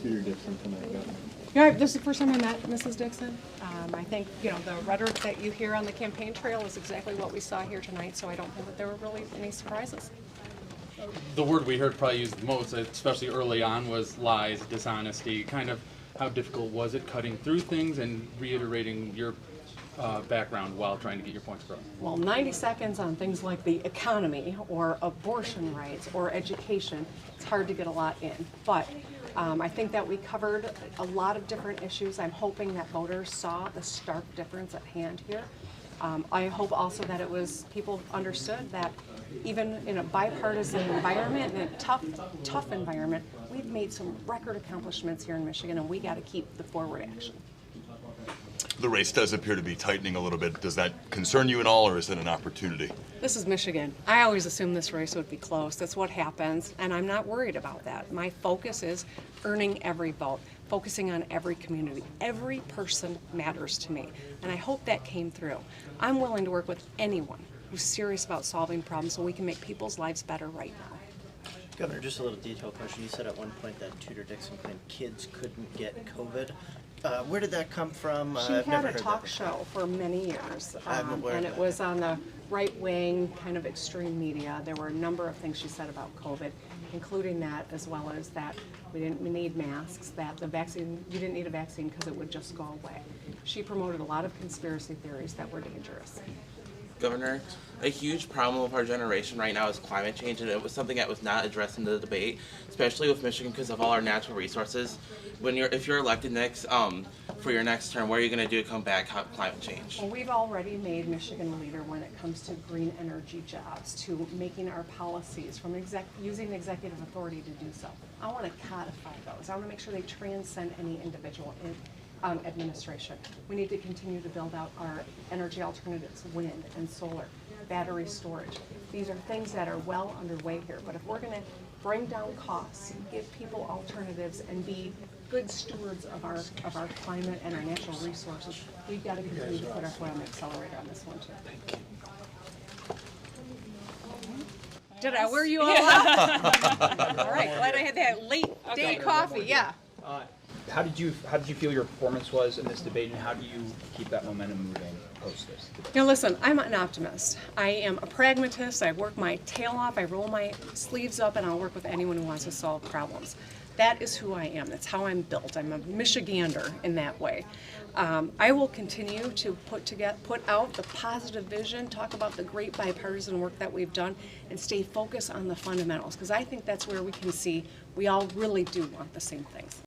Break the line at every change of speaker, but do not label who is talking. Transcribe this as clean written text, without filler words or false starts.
Tudor Dixon tonight, Governor?
Yeah, this is the first time I met Mrs. Dixon. I think, the rhetoric that you hear on the campaign trail is exactly what we saw here tonight, so I don't think that there were really any surprises.
The word we heard probably used the most, especially early on, was lies, dishonesty. Kind of how difficult was it cutting through things and reiterating your background while trying to get your points across?
Well, 90 seconds on things like the economy or abortion rights or education, it's hard to get a lot in. But I think that we covered a lot of different issues. I'm hoping that voters saw the stark difference at hand here. I hope also that people understood that even in a bipartisan environment, in a tough environment, we've made some record accomplishments here in Michigan, and we got to keep the forward action.
The race does appear to be tightening a little bit. Does that concern you at all, or is it an opportunity?
This is Michigan. I always assumed this race would be close. That's what happens, and I'm not worried about that. My focus is earning every vote, focusing on every community. Every person matters to me, and I hope that came through. I'm willing to work with anyone who's serious about solving problems so we can make people's lives better right now.
Governor, just a little detailed question. You said at one point that Tudor Dixon claimed kids couldn't get COVID. Where did that come from?
She
I've
had
never
a
heard
talk
that.
show for many years,
I'm aware
and
of
it
that.
was on the right-wing kind of extreme media. There were a number of things she said about COVID, including that, as well as that we didn't need masks, that the vaccine, you didn't need a vaccine because it would just go away. She promoted a lot of conspiracy theories that were dangerous.
Governor, a huge problem of our generation right now is climate change, and it was something that was not addressed in the debate, especially with Michigan because of all our natural resources. If you're elected next for your next term, what are you going to do to combat climate change?
Well, we've already made Michigan a leader when it comes to green energy jobs, to making our policies, from using executive authority to do so. I want to codify those. I want to make sure they transcend any individual administration. We need to continue to build out our energy alternatives, wind and solar, battery storage. These are things that are well underway here, but if we're going to bring down costs, give people alternatives, and be good stewards of our climate and our natural resources, we've got to continue to put our foot on the accelerator on this one too. Thank you. Did I wear you all out? All right, glad I had that late day coffee, yeah.
How did you feel your performance was in this debate, and how do you keep that momentum moving post this debate?
Listen, I'm an optimist. I am a pragmatist. I work my tail off. I roll my sleeves up, and I'll work with anyone who wants to solve problems. That is who I am. That's how I'm built. I'm a Michigander in that way. I will continue to put out the positive vision, talk about the great bipartisan work that we've done, and stay focused on the fundamentals, because I think that's where we can see we all really do want the same things.